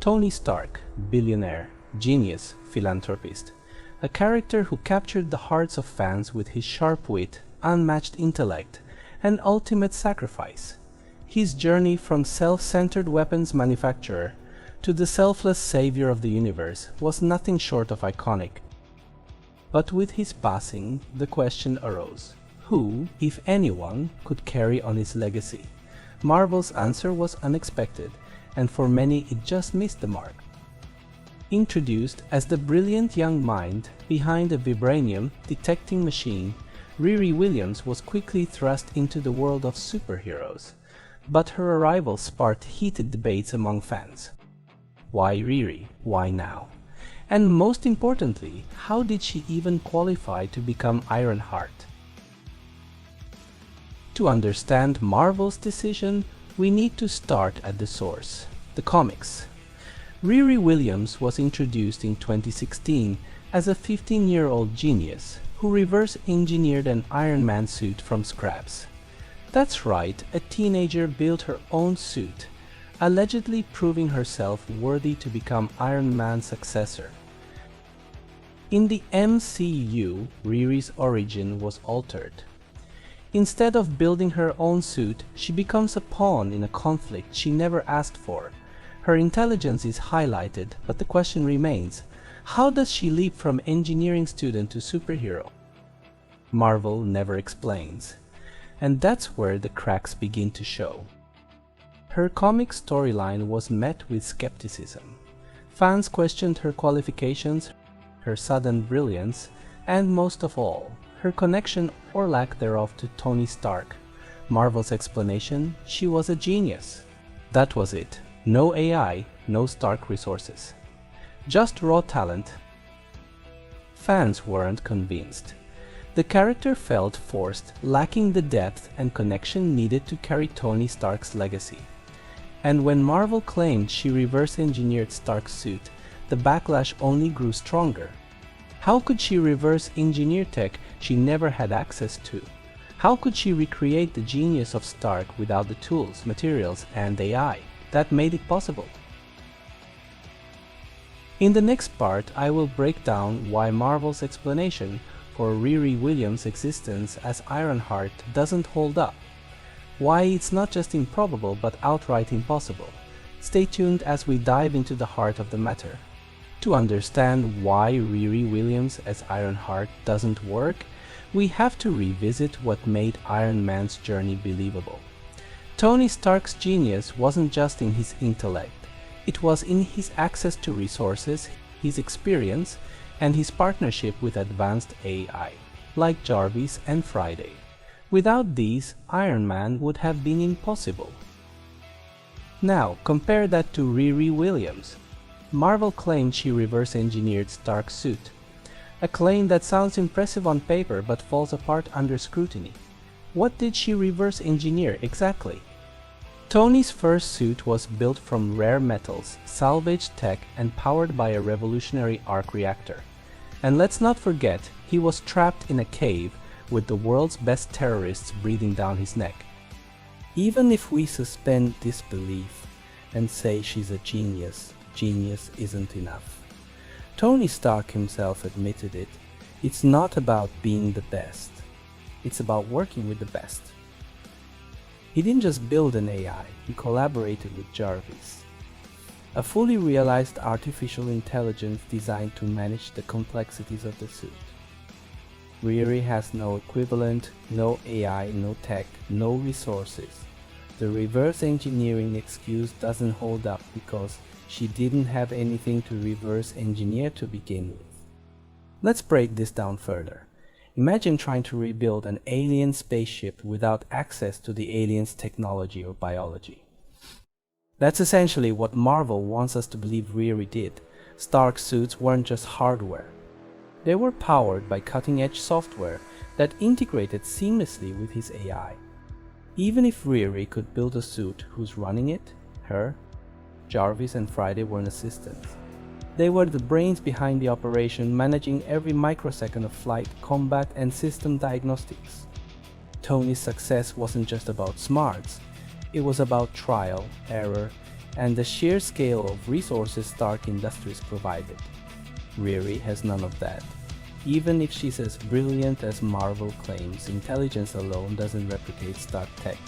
Tony Stark, billionaire, genius, philanthropist. A character who captured the hearts of fans with his sharp wit, unmatched intellect, and ultimate sacrifice. His journey from self-centered weapons manufacturer to the selfless savior of the universe was nothing short of iconic. But with his passing, the question arose: who, if anyone, could carry on his legacy? Marvel's answer was unexpected, and for many it just missed the mark. Introduced as the brilliant young mind behind a vibranium detecting machine, Riri Williams was quickly thrust into the world of superheroes. But her arrival sparked heated debates among fans. Why Riri? Why now? And most importantly, how did she even qualify to become Ironheart? To understand Marvel's decision, we need to start at the source, the comics. Riri Williams was introduced in 2016 as a 15-year-old genius who reverse-engineered an Iron Man suit from scraps. That's right, a teenager built her own suit, allegedly proving herself worthy to become Iron Man's successor. In the MCU, Riri's origin was altered. Instead of building her own suit, she becomes a pawn in a conflict she never asked for. Her intelligence is highlighted, but the question remains: how does she leap from engineering student to superhero? Marvel never explains. And that's where the cracks begin to show. Her comic storyline was met with skepticism. Fans questioned her qualifications, her sudden brilliance, and most of all, her connection or lack thereof to Tony Stark. Marvel's explanation: she was a genius. That was it. No AI, no Stark resources. Just raw talent. Fans weren't convinced. The character felt forced, lacking the depth and connection needed to carry Tony Stark's legacy. And when Marvel claimed she reverse-engineered Stark's suit, the backlash only grew stronger. How could she reverse-engineer tech she never had access to? How could she recreate the genius of Stark without the tools, materials, and AI that made it possible? In the next part, I will break down why Marvel's explanation for Riri Williams' existence as Ironheart doesn't hold up. Why it's not just improbable but outright impossible. Stay tuned as we dive into the heart of the matter. To understand why Riri Williams as Ironheart doesn't work, we have to revisit what made Iron Man's journey believable. Tony Stark's genius wasn't just in his intellect. It was in his access to resources, his experience, and his partnership with advanced AI, like Jarvis and Friday. Without these, Iron Man would have been impossible. Now, compare that to Riri Williams. Marvel claimed she reverse-engineered Stark's suit, a claim that sounds impressive on paper but falls apart under scrutiny. What did she reverse-engineer exactly? Tony's first suit was built from rare metals, salvaged tech, and powered by a revolutionary arc reactor. And let's not forget, he was trapped in a cave with the world's best terrorists breathing down his neck. Even if we suspend disbelief and say she's a genius, genius isn't enough. Tony Stark himself admitted it. It's not about being the best. It's about working with the best. He didn't just build an AI, he collaborated with Jarvis, a fully realized artificial intelligence designed to manage the complexities of the suit. Riri has no equivalent, no AI, no tech, no resources. The reverse engineering excuse doesn't hold up because she didn't have anything to reverse engineer to begin with. Let's break this down further. Imagine trying to rebuild an alien spaceship without access to the alien's technology or biology. That's essentially what Marvel wants us to believe Riri did. Stark suits weren't just hardware. They were powered by cutting-edge software that integrated seamlessly with his AI. Even if Riri could build a suit, who's running it? Her? Jarvis and Friday weren't assistants. They were the brains behind the operation, managing every microsecond of flight, combat, and system diagnostics. Tony's success wasn't just about smarts, it was about trial, error, and the sheer scale of resources Stark Industries provided. Riri has none of that. Even if she's as brilliant as Marvel claims, intelligence alone doesn't replicate Stark tech.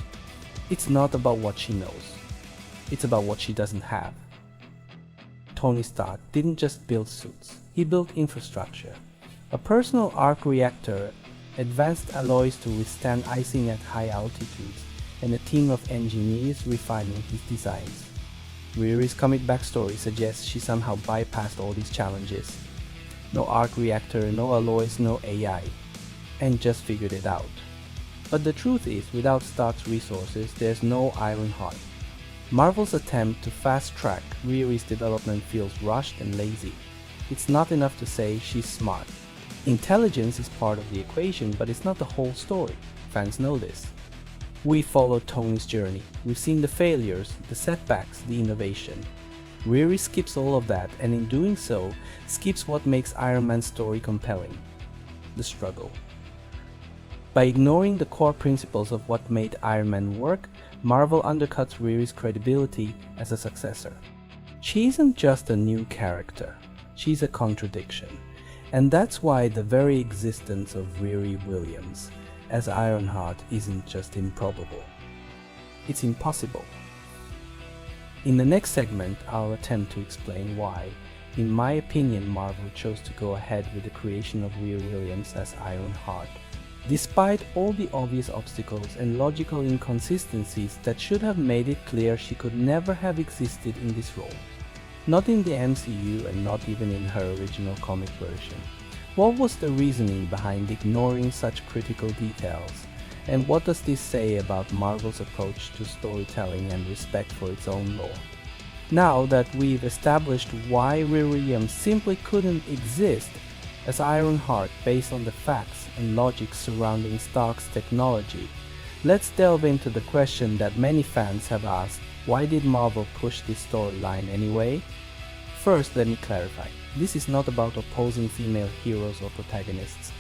It's not about what she knows. It's about what she doesn't have. Tony Stark didn't just build suits, he built infrastructure. A personal arc reactor, advanced alloys to withstand icing at high altitudes, and a team of engineers refining his designs. Riri's comic backstory suggests she somehow bypassed all these challenges. No arc reactor, no alloys, no AI, and just figured it out. But the truth is, without Stark's resources, there's no Ironheart. Marvel's attempt to fast-track Riri's development feels rushed and lazy. It's not enough to say she's smart. Intelligence is part of the equation, but it's not the whole story. Fans know this. We followed Tony's journey. We've seen the failures, the setbacks, the innovation. Riri skips all of that, and in doing so, skips what makes Iron Man's story compelling: the struggle. By ignoring the core principles of what made Iron Man work, Marvel undercuts Riri's credibility as a successor. She isn't just a new character, she's a contradiction. And that's why the very existence of Riri Williams as Ironheart isn't just improbable. It's impossible. In the next segment, I'll attempt to explain why, in my opinion, Marvel chose to go ahead with the creation of Riri Williams as Ironheart, despite all the obvious obstacles and logical inconsistencies that should have made it clear she could never have existed in this role. Not in the MCU and not even in her original comic version. What was the reasoning behind ignoring such critical details? And what does this say about Marvel's approach to storytelling and respect for its own lore? Now that we've established why Riri Williams simply couldn't exist as Ironheart based on the facts and logic surrounding Stark's technology, let's delve into the question that many fans have asked: why did Marvel push this storyline anyway? First, let me clarify. This is not about opposing female heroes or protagonists.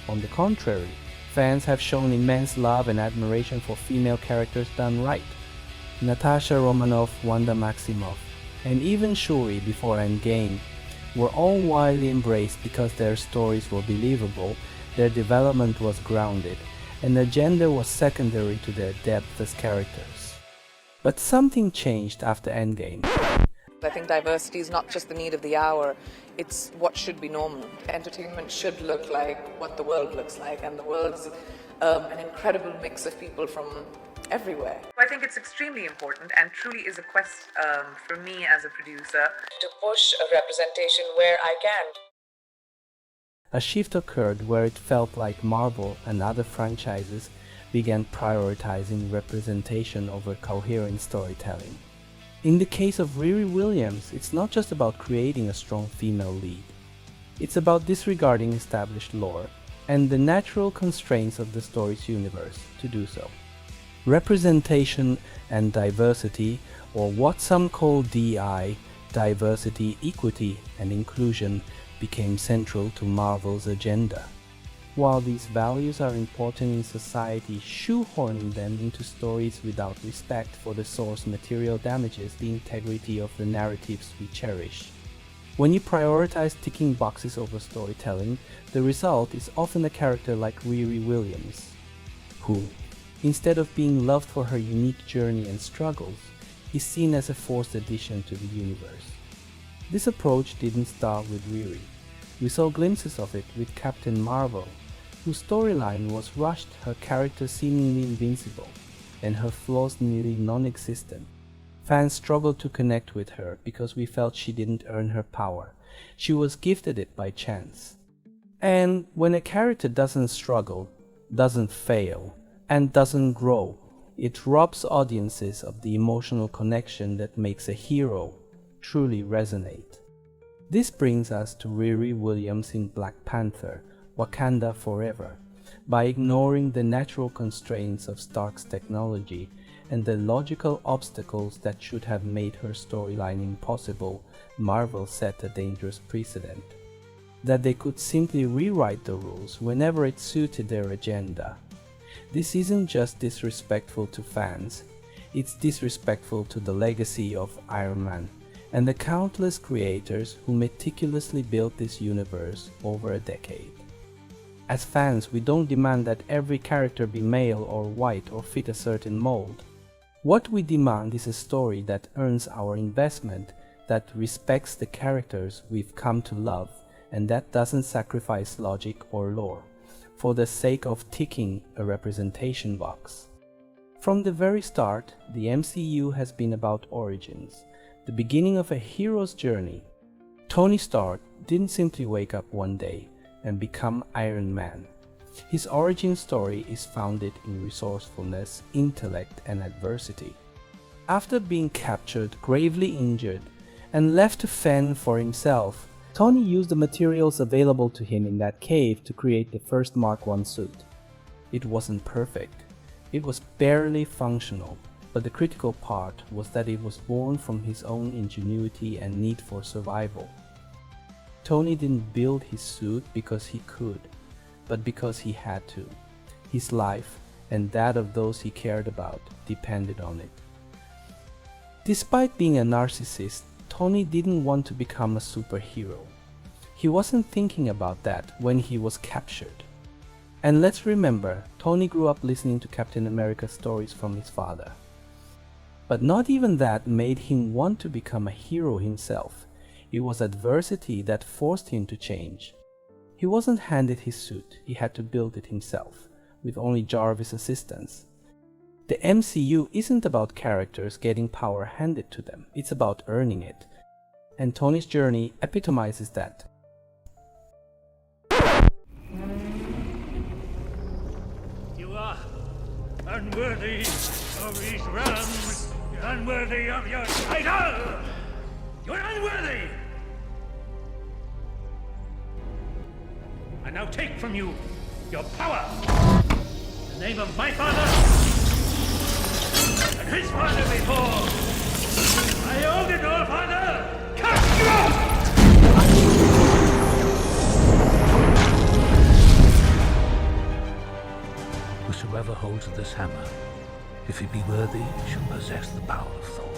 On the contrary, fans have shown immense love and admiration for female characters done right. Natasha Romanoff, Wanda Maximoff, and even Shuri before Endgame were all widely embraced because their stories were believable, their development was grounded, and their gender was secondary to their depth as characters. But something changed after Endgame. I think diversity is not just the need of the hour, it's what should be normal. Entertainment should look like what the world looks like, and the world's an incredible mix of people from everywhere. I think it's extremely important and truly is a quest for me as a producer To push a representation where I can. A shift occurred where it felt like Marvel and other franchises began prioritizing representation over coherent storytelling. In the case of Riri Williams, it's not just about creating a strong female lead. It's about disregarding established lore and the natural constraints of the story's universe to do so. Representation and diversity, or what some call DI, diversity, equity, and inclusion, became central to Marvel's agenda. While these values are important in society, shoehorning them into stories without respect for the source material damages the integrity of the narratives we cherish. When you prioritize ticking boxes over storytelling, the result is often a character like Riri Williams, who, instead of being loved for her unique journey and struggles, is seen as a forced addition to the universe. This approach didn't start with Riri. We saw glimpses of it with Captain Marvel, whose storyline was rushed, her character seemingly invincible, and her flaws nearly non-existent. Fans struggled to connect with her because we felt she didn't earn her power. She was gifted it by chance. And when a character doesn't struggle, doesn't fail, and doesn't grow, it robs audiences of the emotional connection that makes a hero truly resonate. This brings us to Riri Williams in Black Panther: Wakanda Forever. By ignoring the natural constraints of Stark's technology and the logical obstacles that should have made her storyline impossible, Marvel set a dangerous precedent. That they could simply rewrite the rules whenever it suited their agenda. This isn't just disrespectful to fans, It's disrespectful to the legacy of Iron Man and the countless creators who meticulously built this universe over a decade. As fans, we don't demand that every character be male or white or fit a certain mold. What we demand is a story that earns our investment, that respects the characters we've come to love, and that doesn't sacrifice logic or lore for the sake of ticking a representation box. From the very start, the MCU has been about origins, the beginning of a hero's journey. Tony Stark didn't simply wake up one day and become Iron Man. His origin story is founded in resourcefulness, intellect, and adversity. After being captured, gravely injured, and left to fend for himself, Tony used the materials available to him in that cave to create the first Mark I suit. It wasn't perfect. It was barely functional, but the critical part was that it was born from his own ingenuity and need for survival. Tony didn't build his suit because he could, but because he had to. His life and that of those he cared about depended on it. Despite being a narcissist, Tony didn't want to become a superhero. He wasn't thinking about that when he was captured. And let's remember, Tony grew up listening to Captain America stories from his father. But not even that made him want to become a hero himself. It was adversity that forced him to change. He wasn't handed his suit, he had to build it himself, with only Jarvis' assistance. The MCU isn't about characters getting power handed to them, it's about earning it. And Tony's journey epitomizes that. You are unworthy of these realms. You're unworthy of your title. You're unworthy. I now take from you your power. In the name of my father and his father before. I own it all, father. Cast you out! Whosoever holds this hammer, if he be worthy, shall possess the power of Thor.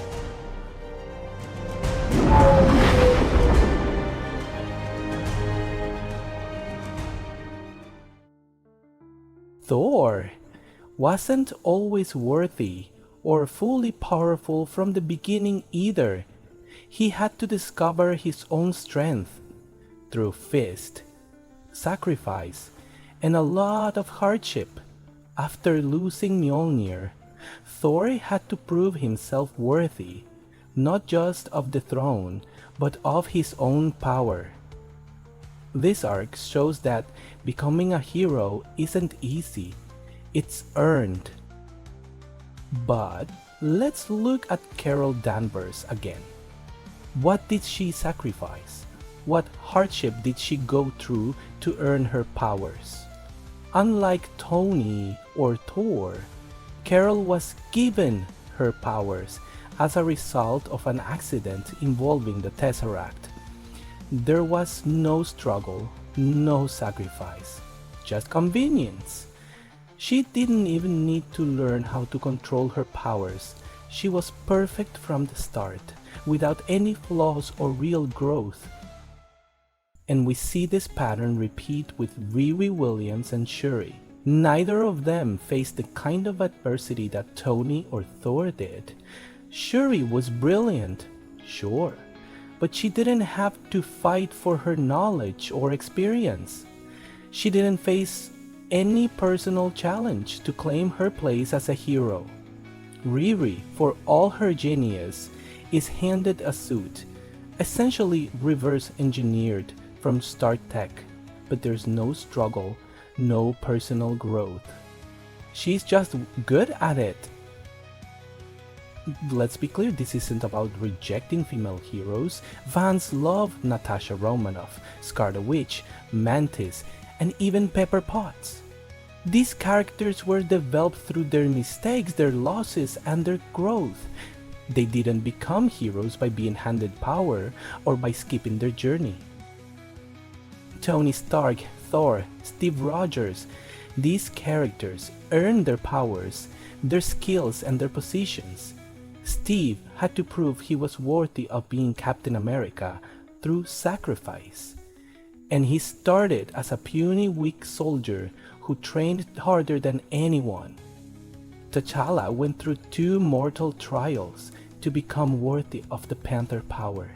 Thor wasn't always worthy or fully powerful from the beginning either. He had to discover his own strength through fist, sacrifice, and a lot of hardship. After losing Mjolnir, Thor had to prove himself worthy, not just of the throne, but of his own power. This arc shows that becoming a hero isn't easy, it's earned. But let's look at Carol Danvers again. What did she sacrifice? What hardship did she go through to earn her powers? Unlike Tony or Thor, Carol was given her powers as a result of an accident involving the Tesseract. There was no struggle, no sacrifice, just convenience. She didn't even need to learn how to control her powers. She was perfect from the start, without any flaws or real growth. And we see this pattern repeat with Riri Williams and Shuri. Neither of them faced the kind of adversity that Tony or Thor did. Shuri was brilliant, sure, but she didn't have to fight for her knowledge or experience. She didn't face any personal challenge to claim her place as a hero. Riri, for all her genius, is handed a suit, essentially reverse engineered from Stark Tech, but there's no struggle, no personal growth. She's just good at it. Let's be clear, this isn't about rejecting female heroes. Fans love Natasha Romanoff, Scarlet Witch, Mantis, and even Pepper Potts. These characters were developed through their mistakes, their losses, and their growth. They didn't become heroes by being handed power or by skipping their journey. Tony Stark, Thor, Steve Rogers, these characters earned their powers their skills and their positions. Steve had to prove he was worthy of being Captain America through sacrifice. And he started as a puny, weak soldier who trained harder than anyone. T'Challa went through 2 mortal trials to become worthy of the Panther power.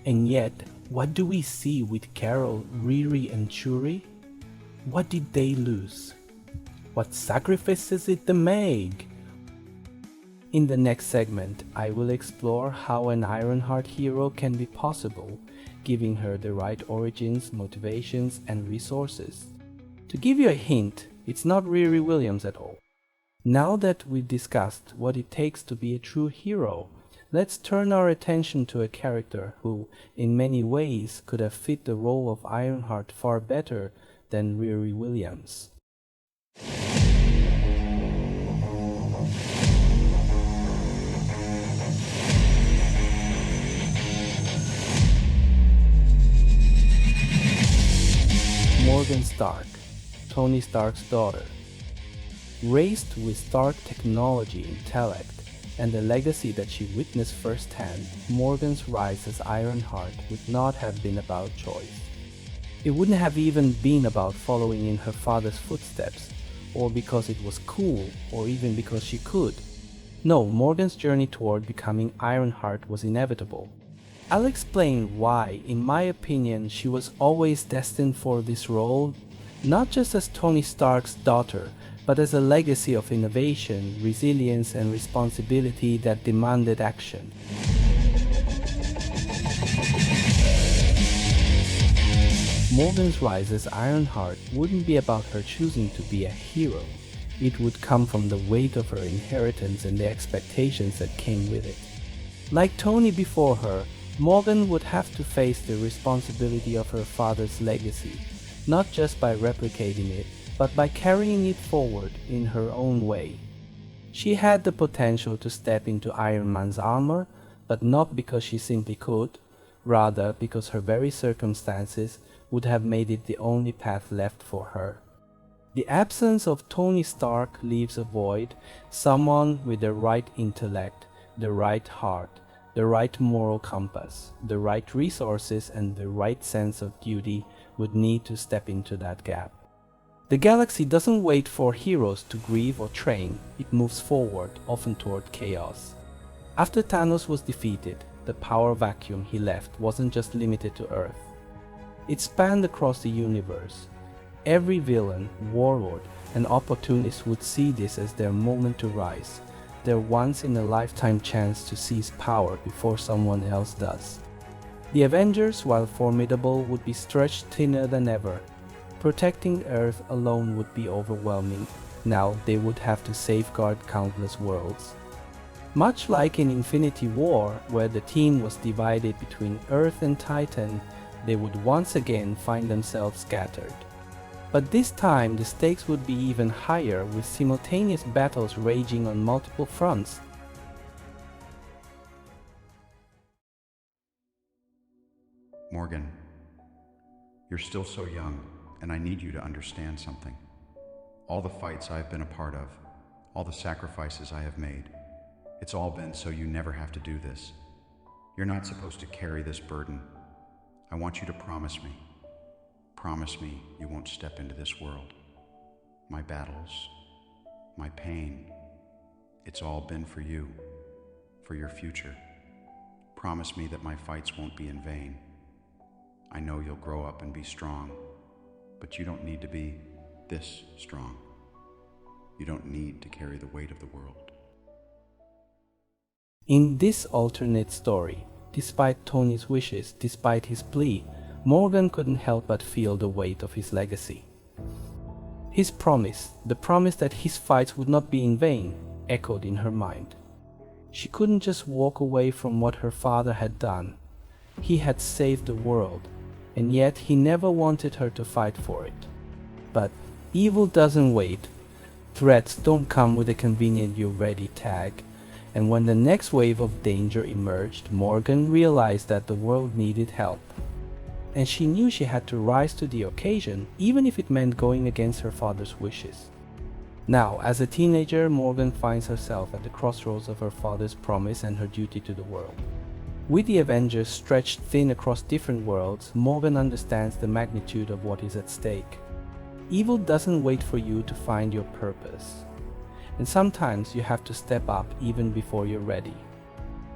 And yet, what do we see with Carol, Riri, and Shuri? What did they lose? What sacrifices did they make? In the next segment, I will explore how an Ironheart hero can be possible, giving her the right origins, motivations, and resources. To give you a hint, it's not Riri Williams at all. Now that we've discussed what it takes to be a true hero, let's turn our attention to a character who, in many ways, could have fit the role of Ironheart far better than Riri Williams. Morgan Stark, Tony Stark's daughter. Raised with Stark technology, intellect, and the legacy that she witnessed firsthand, Morgan's rise as Ironheart would not have been about choice. It wouldn't have even been about following in her father's footsteps, or because it was cool, or even because she could. No, Morgan's journey toward becoming Ironheart was inevitable. I'll explain why, in my opinion, she was always destined for this role, not just as Tony Stark's daughter, but as a legacy of innovation, resilience, and responsibility that demanded action. Morgan's rise as Ironheart wouldn't be about her choosing to be a hero. It would come from the weight of her inheritance and the expectations that came with it. Like Tony before her, Morgan would have to face the responsibility of her father's legacy, not just by replicating it, but by carrying it forward in her own way. She had the potential to step into Iron Man's armor, but not because she simply could, rather because her very circumstances would have made it the only path left for her. The absence of Tony Stark leaves a void someone with the right intellect, the right heart, the right moral compass, the right resources, and the right sense of duty would need to step into that gap. The galaxy doesn't wait for heroes to grieve or train, it moves forward, often toward chaos. After Thanos was defeated, the power vacuum he left wasn't just limited to Earth. It spanned across the universe. Every villain, warlord, and opportunist would see this as their moment to rise, their once-in-a-lifetime chance to seize power before someone else does. The Avengers, while formidable, would be stretched thinner than ever. Protecting Earth alone would be overwhelming. Now they would have to safeguard countless worlds. Much like in Infinity War, where the team was divided between Earth and Titan, they would once again find themselves scattered. But this time the stakes would be even higher, with simultaneous battles raging on multiple fronts. Morgan, you're still so young, and I need you to understand something. All the fights I have been a part of, all the sacrifices I have made, it's all been so you never have to do this. You're not supposed to carry this burden. I want you to promise me. Promise me you won't step into this world. My battles, my pain, it's all been for you, for your future. Promise me that my fights won't be in vain. I know you'll grow up and be strong, but you don't need to be this strong. You don't need to carry the weight of the world. In this alternate story, despite Tony's wishes, despite his plea, Morgan couldn't help but feel the weight of his legacy. His promise, the promise that his fights would not be in vain, echoed in her mind. She couldn't just walk away from what her father had done. He had saved the world, and yet he never wanted her to fight for it. But evil doesn't wait. Threats don't come with a convenient "you're ready" tag. And when the next wave of danger emerged, Morgan realized that the world needed help. And she knew she had to rise to the occasion, even if it meant going against her father's wishes. Now, as a teenager, Morgan finds herself at the crossroads of her father's promise and her duty to the world. With the Avengers stretched thin across different worlds, Morgan understands the magnitude of what is at stake. Evil doesn't wait for you to find your purpose. And sometimes you have to step up even before you're ready.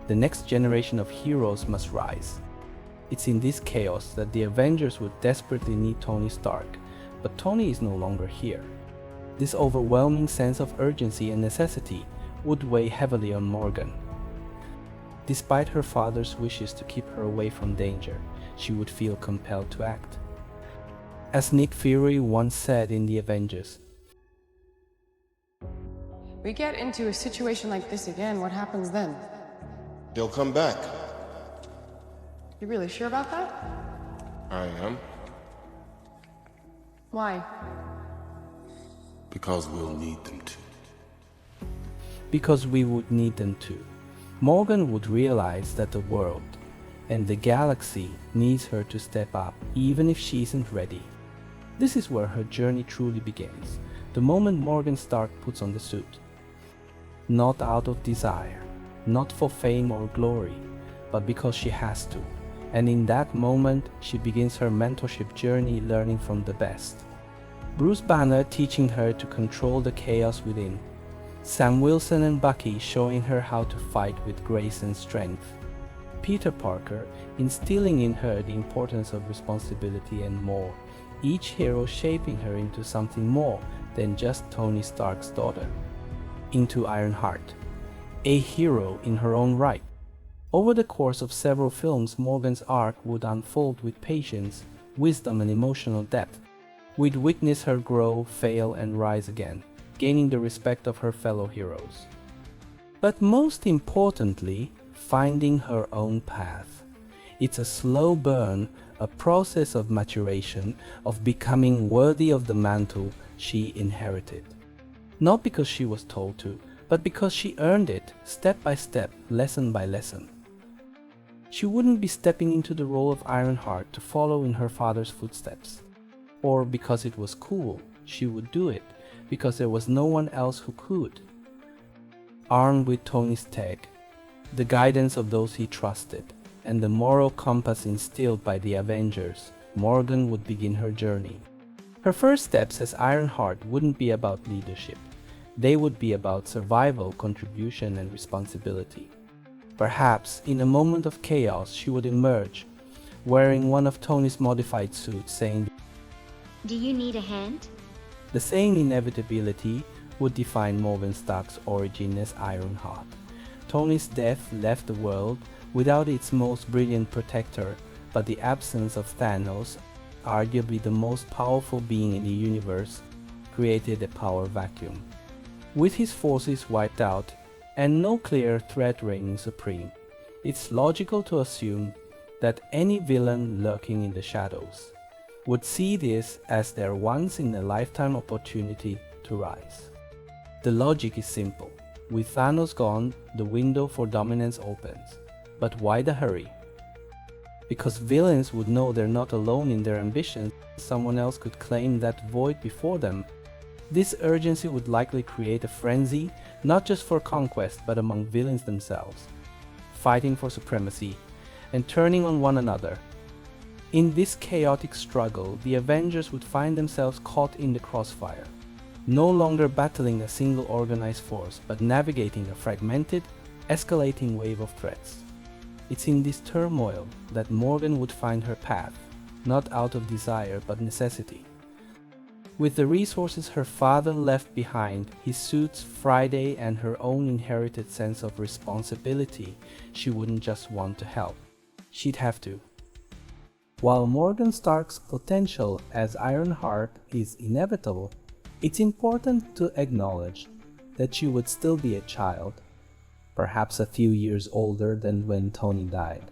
The next generation of heroes must rise. It's in this chaos that the Avengers would desperately need Tony Stark, but Tony is no longer here. This overwhelming sense of urgency and necessity would weigh heavily on Morgan. Despite her father's wishes to keep her away from danger, she would feel compelled to act. As Nick Fury once said in The Avengers, We get into a situation like this again, what happens then? He'll come back. You really sure about that? I am. Why? Because we'll need them to. because we would need them to. Morgan would realize that the world and the galaxy needs her to step up, even if she isn't ready. This is where her journey truly begins, the moment Morgan Stark puts on the suit. Not out of desire, not for fame or glory, but because she has to. And in that moment, she begins her mentorship journey, learning from the best. Bruce Banner teaching her to control the chaos within. Sam Wilson and Bucky showing her how to fight with grace and strength. Peter Parker instilling in her the importance of responsibility and more. Each hero shaping her into something more than just Tony Stark's daughter. Into Ironheart, a hero in her own right. Over the course of several films, Morgan's arc would unfold with patience, wisdom, and emotional depth. We'd witness her grow, fail, and rise again, gaining the respect of her fellow heroes. But most importantly, finding her own path. It's a slow burn, a process of maturation, of becoming worthy of the mantle she inherited. Not because she was told to, but because she earned it, step by step, lesson by lesson. She wouldn't be stepping into the role of Ironheart to follow in her father's footsteps. Or because it was cool, she would do it, because there was no one else who could. Armed with Tony's tech, the guidance of those he trusted, and the moral compass instilled by the Avengers, Morgan would begin her journey. Her first steps as Ironheart wouldn't be about leadership. They would be about survival, contribution, and responsibility. Perhaps, in a moment of chaos, she would emerge, wearing one of Tony's modified suits, saying, "Do you need a hand?" The same inevitability would define Morgan Stark's origin as Ironheart. Tony's death left the world without its most brilliant protector, but the absence of Thanos, arguably the most powerful being in the universe, created a power vacuum. With his forces wiped out, and no clear threat reigning supreme, it's logical to assume that any villain lurking in the shadows would see this as their once-in-a-lifetime opportunity to rise. The logic is simple. With Thanos gone, the window for dominance opens. But why the hurry? Because villains would know they're not alone in their ambitions, someone else could claim that void before them. This urgency would likely create a frenzy, not just for conquest, but among villains themselves, fighting for supremacy and turning on one another. In this chaotic struggle, the Avengers would find themselves caught in the crossfire, no longer battling a single organized force, but navigating a fragmented, escalating wave of threats. It's in this turmoil that Morgan would find her path, not out of desire but necessity. With the resources her father left behind, his suits, Friday, and her own inherited sense of responsibility, she wouldn't just want to help. She'd have to. While Morgan Stark's potential as Ironheart is inevitable, it's important to acknowledge that she would still be a child, perhaps a few years older than when Tony died,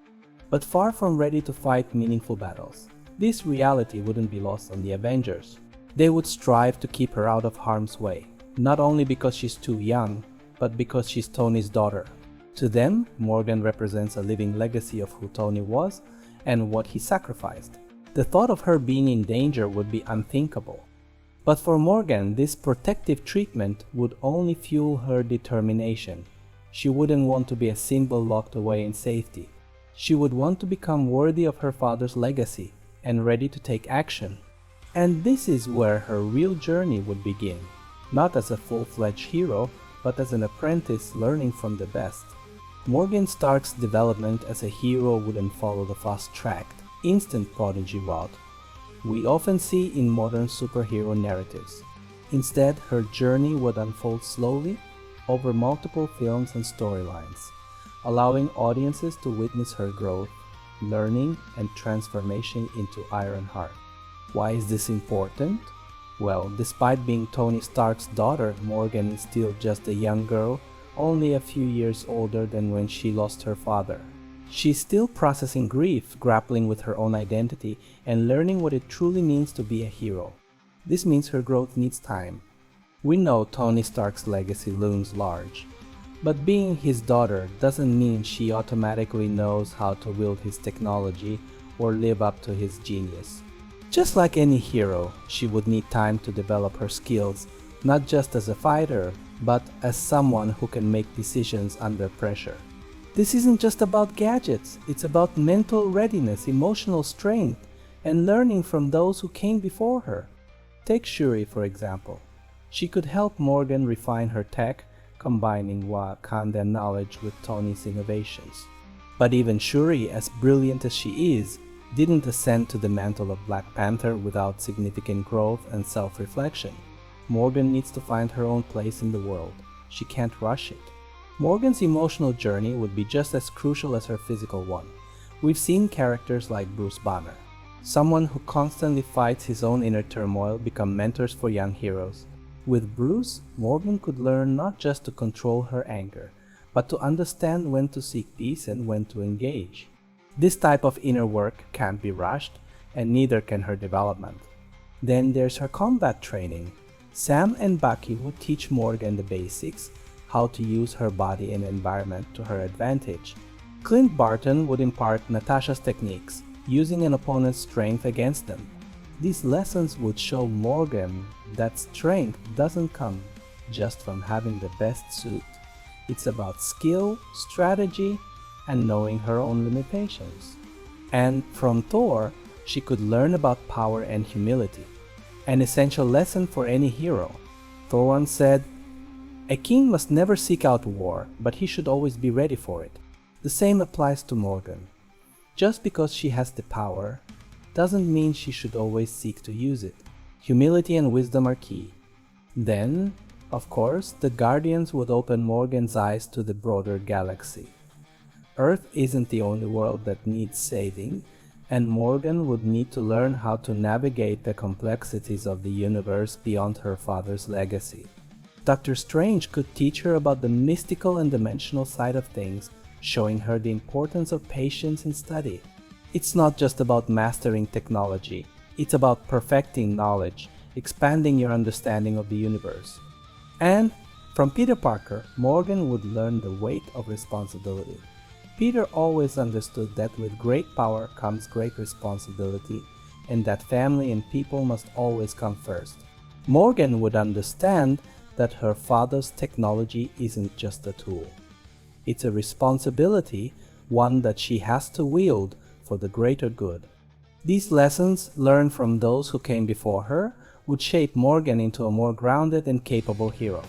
but far from ready to fight meaningful battles. This reality wouldn't be lost on the Avengers. They would strive to keep her out of harm's way, not only because she's too young, but because she's Tony's daughter. To them, Morgan represents a living legacy of who Tony was and what he sacrificed. The thought of her being in danger would be unthinkable. But for Morgan, this protective treatment would only fuel her determination. She wouldn't want to be a symbol locked away in safety. She would want to become worthy of her father's legacy and ready to take action. And this is where her real journey would begin, not as a full-fledged hero, but as an apprentice learning from the best. Morgan Stark's development as a hero wouldn't follow the fast-tracked, instant prodigy route we often see in modern superhero narratives. Instead, her journey would unfold slowly over multiple films and storylines, allowing audiences to witness her growth, learning, and transformation into Ironheart. Why is this important? Well, despite being Tony Stark's daughter, Morgan is still just a young girl, only a few years older than when she lost her father. She's still processing grief, grappling with her own identity, and learning what it truly means to be a hero. This means her growth needs time. We know Tony Stark's legacy looms large, but being his daughter doesn't mean she automatically knows how to wield his technology or live up to his genius. Just like any hero, she would need time to develop her skills, not just as a fighter, but as someone who can make decisions under pressure. This isn't just about gadgets, it's about mental readiness, emotional strength, and learning from those who came before her. Take Shuri, for example. She could help Morgan refine her tech, combining Wakandan knowledge with Tony's innovations. But even Shuri, as brilliant as she is, didn't ascend to the mantle of Black Panther without significant growth and self-reflection. Morgan needs to find her own place in the world. She can't rush it. Morgan's emotional journey would be just as crucial as her physical one. We've seen characters like Bruce Banner, someone who constantly fights his own inner turmoil, become mentors for young heroes. With Bruce, Morgan could learn not just to control her anger, but to understand when to seek peace and when to engage. This type of inner work can't be rushed, and neither can her development. Then there's her combat training. Sam and Bucky would teach Morgan the basics, how to use her body and environment to her advantage. Clint Barton would impart Natasha's techniques, using an opponent's strength against them. These lessons would show Morgan that strength doesn't come just from having the best suit. It's about skill, strategy, and knowing her own limitations. And from Thor, she could learn about power and humility, an essential lesson for any hero. Thor once said, "A king must never seek out war, but he should always be ready for it." The same applies to Morgan. Just because she has the power doesn't mean she should always seek to use it. Humility and wisdom are key. Then, of course, the Guardians would open Morgan's eyes to the broader galaxy. Earth isn't the only world that needs saving, and Morgan would need to learn how to navigate the complexities of the universe beyond her father's legacy. Dr. Strange could teach her about the mystical and dimensional side of things, showing her the importance of patience and study. It's not just about mastering technology, it's about perfecting knowledge, expanding your understanding of the universe. And from Peter Parker, Morgan would learn the weight of responsibility. Peter always understood that with great power comes great responsibility, and that family and people must always come first. Morgan would understand that her father's technology isn't just a tool. It's a responsibility, one that she has to wield for the greater good. These lessons, learned from those who came before her, would shape Morgan into a more grounded and capable hero.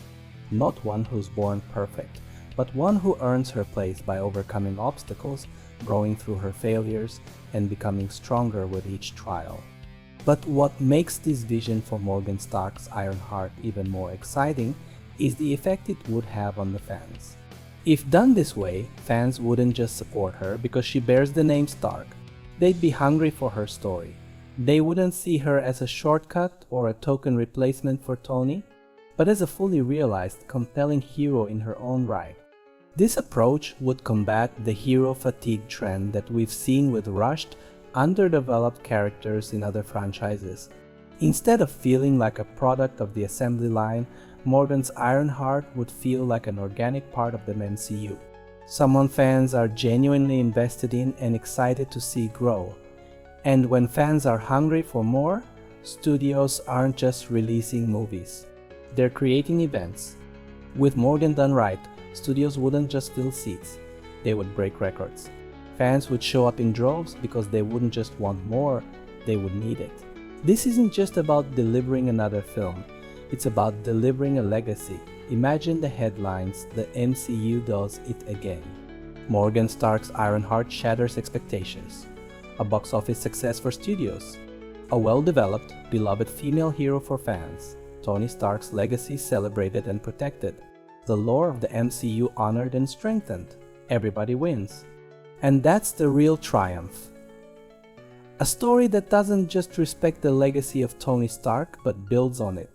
Not one who's born perfect, but one who earns her place by overcoming obstacles, growing through her failures, and becoming stronger with each trial. But what makes this vision for Morgan Stark's Ironheart even more exciting is the effect it would have on the fans. If done this way, fans wouldn't just support her because she bears the name Stark. They'd be hungry for her story. They wouldn't see her as a shortcut or a token replacement for Tony, but as a fully realized, compelling hero in her own right. This approach would combat the hero fatigue trend that we've seen with rushed, underdeveloped characters in other franchises. Instead of feeling like a product of the assembly line, Morgan's Ironheart would feel like an organic part of the MCU. Someone fans are genuinely invested in and excited to see grow. And when fans are hungry for more, Studios aren't just releasing movies. They're creating events. With Morgan done right, studios wouldn't just fill seats, they would break records. Fans would show up in droves because they wouldn't just want more, they would need it. This isn't just about delivering another film, it's about delivering a legacy. Imagine the headlines, the MCU does it again. Morgan Stark's Ironheart shatters expectations. A box office success for studios. A well-developed, beloved female hero for fans. Tony Stark's legacy celebrated and protected. The lore of the MCU honored and strengthened. Everybody wins. And that's the real triumph. A story that doesn't just respect the legacy of Tony Stark but builds on it.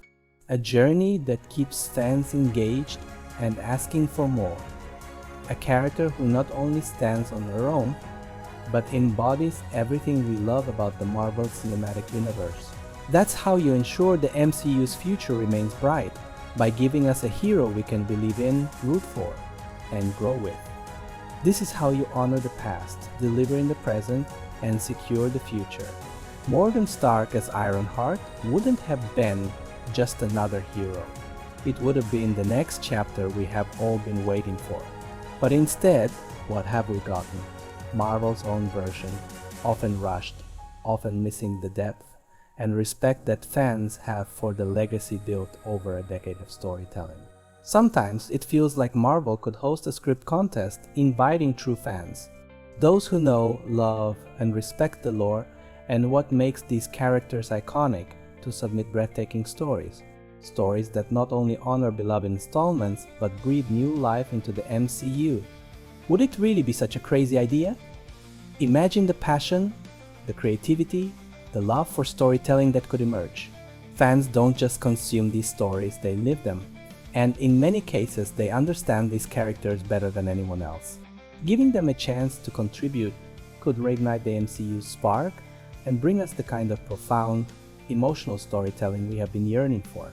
A journey that keeps fans engaged and asking for more. A character who not only stands on her own, but embodies everything we love about the Marvel Cinematic Universe. That's how you ensure the MCU's future remains bright, by giving us a hero we can believe in, root for, and grow with. This is how you honor the past, deliver in the present, and secure the future. Morgan Stark as Ironheart wouldn't have been just another hero. It would have been the next chapter we have all been waiting for. But instead, what have we gotten? Marvel's own version, often rushed, often missing the depth and respect that fans have for the legacy built over a decade of storytelling. Sometimes it feels like Marvel could host a script contest inviting true fans, those who know, love, and respect the lore and what makes these characters iconic, to submit breathtaking stories. Stories that not only honor beloved installments, but breathe new life into the MCU. Would it really be such a crazy idea? Imagine the passion, the creativity, the love for storytelling that could emerge. Fans don't just consume these stories, they live them. And in many cases, they understand these characters better than anyone else. Giving them a chance to contribute could reignite the MCU's spark and bring us the kind of profound, emotional storytelling we have been yearning for.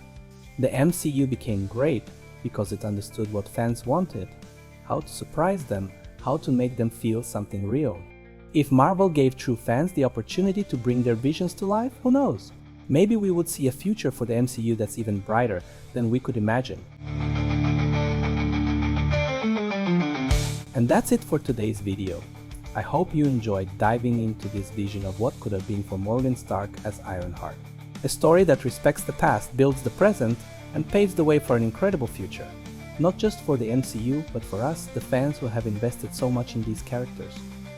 The MCU became great because it understood what fans wanted, how to surprise them, how to make them feel something real. If Marvel gave true fans the opportunity to bring their visions to life, who knows? Maybe we would see a future for the MCU that's even brighter than we could imagine. And that's it for today's video. I hope you enjoyed diving into this vision of what could have been for Morgan Stark as Ironheart. A story that respects the past, builds the present, and paves the way for an incredible future. Not just for the MCU, but for us, the fans who have invested so much in these characters.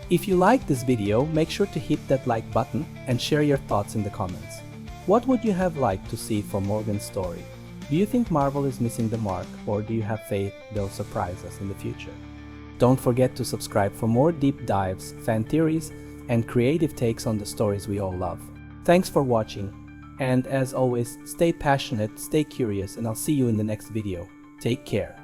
If you liked this video, make sure to hit that like button and share your thoughts in the comments. What would you have liked to see for Morgan's story? Do you think Marvel is missing the mark, or do you have faith they'll surprise us in the future? Don't forget to subscribe for more deep dives, fan theories, and creative takes on the stories we all love. Thanks for watching, and as always, stay passionate, stay curious, and I'll see you in the next video. Take care.